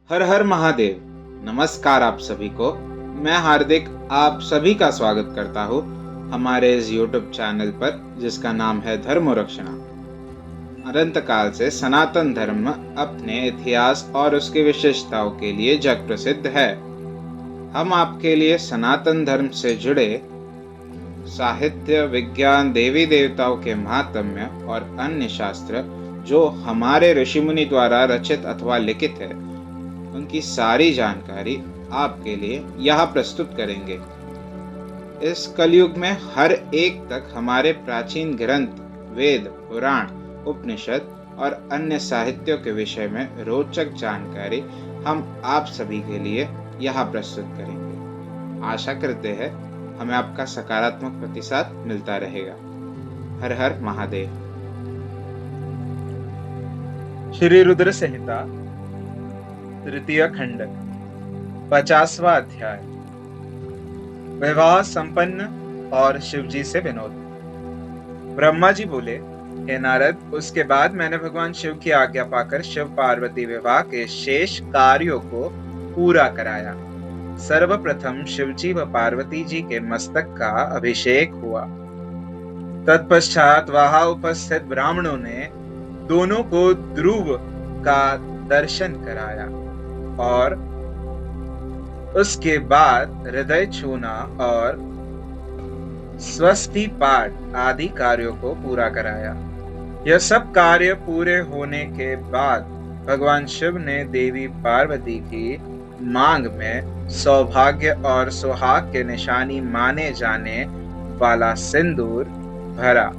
हर हर महादेव। नमस्कार आप सभी को। मैं हार्दिक आप सभी का स्वागत करता हूँ हमारे इस YouTube चैनल पर जिसका नाम है धर्म रक्षणा। अनंत काल से सनातन धर्म अपने इतिहास और उसकी विशेषताओं के लिए जग प्रसिद्ध है। हम आपके लिए सनातन धर्म से जुड़े साहित्य, विज्ञान, देवी देवताओं के महात्म्य और अन्य शास्त्र जो हमारे ऋषि मुनि द्वारा रचित अथवा लिखित है उनकी सारी जानकारी आपके लिए यहाँ प्रस्तुत करेंगे। इस कलयुग में हर एक तक हमारे प्राचीन ग्रंथ, वेद, पुराण, उपनिषद और अन्य साहित्यों के विषय में रोचक जानकारी हम आप सभी के लिए यहाँ प्रस्तुत करेंगे। आशा करते हैं हमें आपका सकारात्मक प्रतिसाद मिलता रहेगा। हर हर महादेव। श्री रुद्र संहिता तृतीय खंड 50वां अध्याय। विवाह संपन्न और शिवजी से विनोद। ब्रह्मा जी बोले, हे नारद, उसके बाद मैंने भगवान शिव की आज्ञा पाकर शिव पार्वती विवाह के शेष कार्यों को पूरा कराया। सर्वप्रथम शिवजी व पार्वती जी के मस्तक का अभिषेक हुआ। तत्पश्चात वहां उपस्थित ब्राह्मणों ने दोनों को ध्रुव का दर्शन कराया और उसके बाद हृदय छूना और स्वस्ति पाठ आदि कार्यों को पूरा कराया। यह सब कार्य पूरे होने के बाद भगवान शिव ने देवी पार्वती की मांग में सौभाग्य और सुहाग के निशानी माने जाने वाला सिंदूर भरा।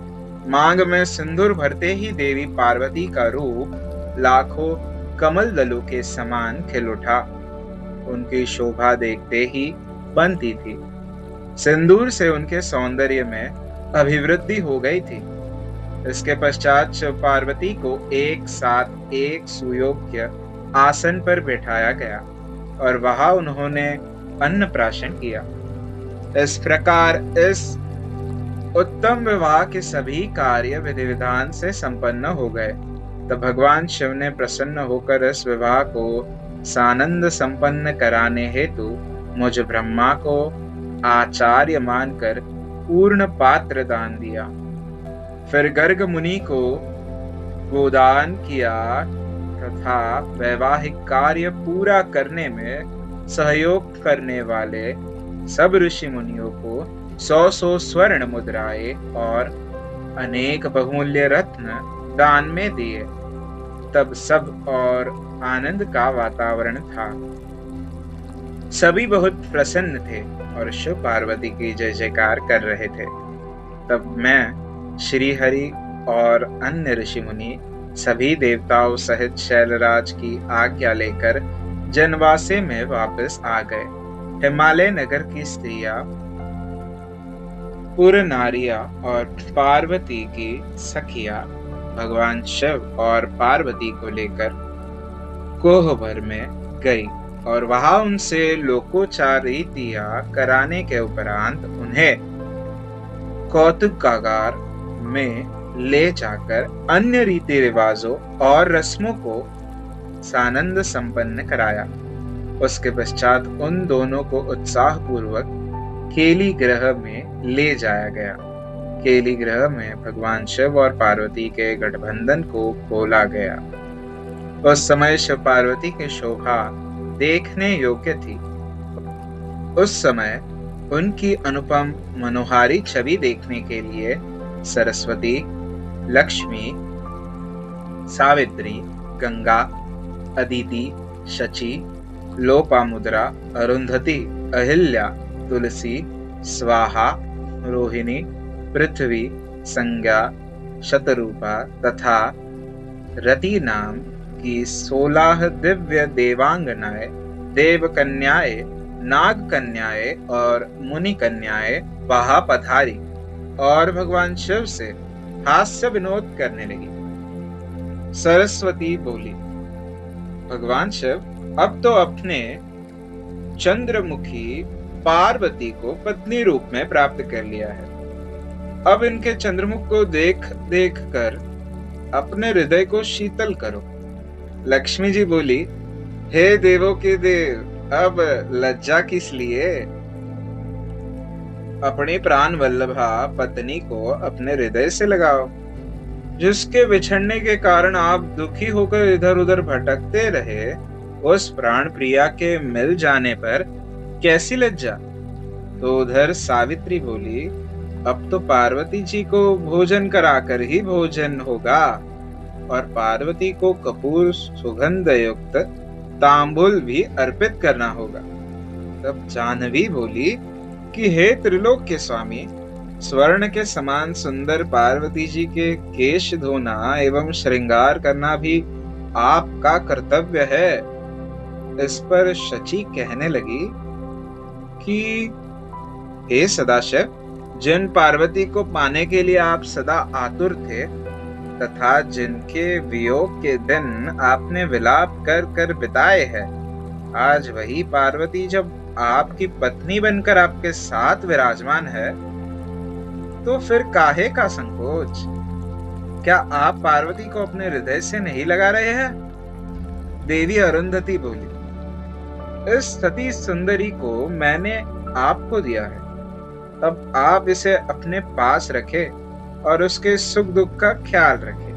मांग में सिंदूर भरते ही देवी पार्वती का रूप लाखों कमल दलों के समान खिल उठा। उनकी शोभा देखते ही बनती थी। सिंदूर से उनके सौंदर्य में अभिवृद्धि हो गई थी। इसके पश्चात शिव पार्वती को एक साथ एक सुयोग्य आसन पर बैठाया गया और वहां उन्होंने अन्नप्राशन किया। इस प्रकार इस उत्तम विवाह के सभी कार्य विधि विधान से संपन्न हो गए। तब भगवान शिव ने प्रसन्न होकर इस विवाह को सानंद संपन्न कराने हेतु मुझ ब्रह्मा को आचार्य मानकर पूर्ण पात्र दान दिया। फिर गर्ग मुनि को गोदान किया तथा वैवाहिक कार्य पूरा करने में सहयोग करने वाले सब ऋषि मुनियों को 100 स्वर्ण मुद्राएं और अनेक बहुमूल्य रत्न दान में दिए। तब सब और आनंद का वातावरण था। सभी बहुत प्रसन्न थे और शिव पार्वती की जय जयकार कर रहे थे। तब मैं श्री हरि और अन्य ऋषि मुनि सभी देवताओं सहित शैलराज की आज्ञा लेकर जनवासे में वापस आ गए। हिमालय नगर की स्त्रियां, पुर नारिया और पार्वती की सखिया भगवान शिव और पार्वती को लेकर कोहबर में गई और वहां उनसे लोकोचार रीतियां कराने के उपरांत उन्हें कौतुकागार में ले जाकर अन्य रीति रिवाजों और रस्मों को सानंद संपन्न कराया। उसके पश्चात उन दोनों को उत्साह पूर्वक केली ग्रह में ले जाया गया। केली ग्रह में भगवान शिव और पार्वती के गठबंधन को खोला गया। उस समय शिव पार्वती की शोभा देखने योग्य थी। उस समय उनकी अनुपम मनोहारी छवि देखने के लिए सरस्वती, लक्ष्मी, सावित्री, गंगा, अदिति, शची, लोपामुद्रा, अरुंधति, अहिल्या, तुलसी, स्वाहा, रोहिणी, पृथ्वी, संज्ञा, शतरूपा तथा रति नाम की 16 दिव्य देवांगनाएं, देव कन्याएं, नाग कन्याएं और मुनि कन्याएं वहां पधारी और भगवान शिव से हास्य विनोद करने लगी। सरस्वती बोली, भगवान शिव अब तो अपने चंद्रमुखी पार्वती को पत्नी रूप में प्राप्त कर लिया है। अब इनके चंद्रमुख को देख देख कर अपने हृदय को शीतल करो। लक्ष्मी जी बोली, हे देवों के देव, अब लज्जा किस लिए? अपनी प्राण वल्लभा पत्नी को अपने हृदय से लगाओ, जिसके बिछड़ने के कारण आप दुखी होकर इधर उधर भटकते रहे। उस प्राण प्रिया के मिल जाने पर कैसी लज्जा। तो उधर सावित्री बोली, अब तो पार्वती जी को भोजन कराकर ही भोजन होगा, और पार्वती को कपूर सुगंध युक्त तांबुल भी अर्पित करना होगा। तब जाह्नवी बोली कि हे त्रिलोक के स्वामी, स्वर्ण के समान सुंदर पार्वती जी के केश धोना एवं श्रृंगार करना भी आपका कर्तव्य है। इस पर शची कहने लगी कि हे सदाशिव, जिन पार्वती को पाने के लिए आप सदा आतुर थे तथा जिनके वियोग के दिन आपने विलाप कर कर बिताए हैं, आज वही पार्वती जब आपकी पत्नी बनकर आपके साथ विराजमान है, तो फिर काहे का संकोच? क्या आप पार्वती को अपने हृदय से नहीं लगा रहे हैं? देवी अरुंधति बोली, इस सती सुंदरी को मैंने आपको दिया है, अब आप इसे अपने पास रखें और उसके सुख दुख का ख्याल रखें।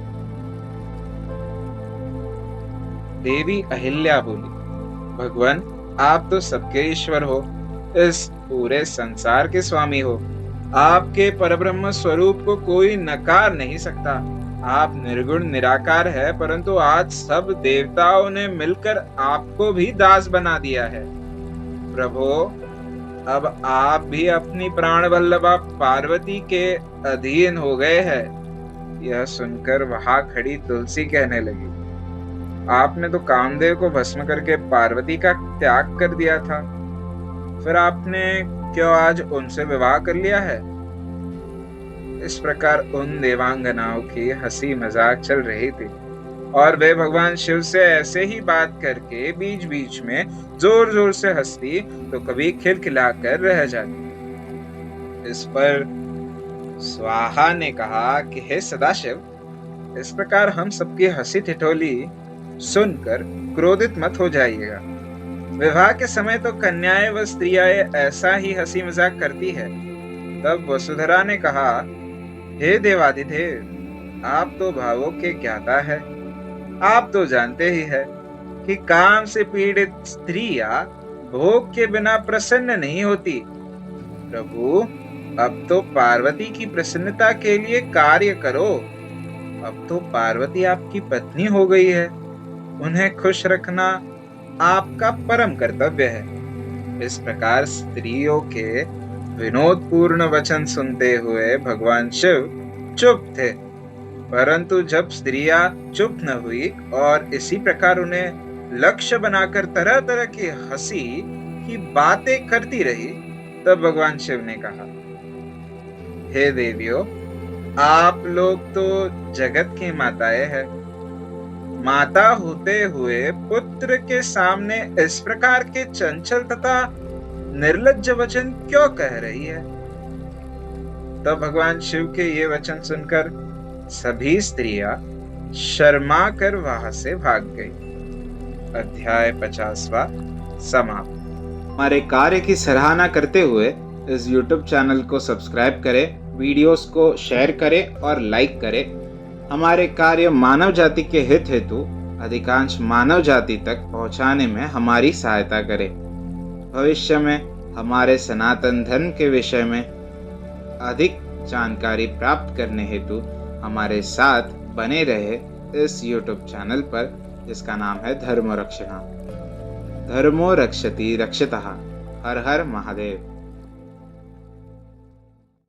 देवी अहिल्या बोली, भगवान, आप तो सबके ईश्वर हो, इस पूरे संसार के स्वामी हो। आपके परब्रह्म स्वरूप को कोई नकार नहीं सकता। आप निर्गुण निराकार है, परंतु आज सब देवताओं ने मिलकर आपको भी दास बना दिया है। प्रभु, अब आप भी अपनी प्राण वल्लभा पार्वती के अधीन हो गए हैं। यह सुनकर वहां खड़ी तुलसी कहने लगी, आपने तो कामदेव को भस्म करके पार्वती का त्याग कर दिया था, फिर आपने क्यों आज उनसे विवाह कर लिया है? इस प्रकार उन देवांगनाओं की हंसी मजाक चल रही थी और वे भगवान शिव से ऐसे ही बात करके बीच बीच में जोर जोर से हंसती तो कभी खिलखिलाकर रह जाती। इस पर स्वाहा ने कहा कि हे सदाशिव, इस प्रकार हम सबकी हंसी ठिठोली सुनकर क्रोधित मत हो जाइएगा। विवाह के समय तो कन्याएं व स्त्रियां ऐसा ही हंसी मजाक करती है। तब वसुधरा ने कहा, हे देवाधिदेव, आप तो भावों के ज्ञाता है। आप तो जानते ही है कि काम से पीड़ित स्त्रियां भोग के बिना प्रसन्न नहीं होती। प्रभु, अब तो पार्वती की प्रसन्नता के लिए कार्य करो। अब तो पार्वती आपकी पत्नी हो गई है, उन्हें खुश रखना आपका परम कर्तव्य है। इस प्रकार स्त्रियों के विनोदपूर्ण वचन सुनते हुए भगवान शिव चुप थे, परंतु जब स्त्रियां चुप न हुई और इसी प्रकार उन्हें लक्ष्य बनाकर तरह तरह की हंसी की बातें करती रही, तब भगवान शिव ने कहा, हे देवियों, आप लोग तो जगत की माताएं हैं। माता होते हुए पुत्र के सामने इस प्रकार के चंचल तथा निर्लज्ज वचन क्यों कह रही है? तब भगवान शिव के ये वचन सुनकर सभी स्त्रियां शर्मा कर वहां से भाग गई। अध्याय 50वां समाप्त। हमारे कार्य की सराहना करते हुए इस YouTube चैनल को सब्सक्राइब करें, वीडियोस को शेयर करें और लाइक करें। हमारे कार्य मानव जाति के हित हेतु अधिकांश मानव जाति तक पहुंचाने में हमारी सहायता करें। भविष्य में हमारे सनातन धर्म के विषय में अधिक जानकारी प्राप्त करने हेतु हमारे साथ बने रहे इस YouTube चैनल पर, जिसका नाम है धर्मो रक्षणा। धर्मो रक्षति रक्षितः। हर हर महादेव।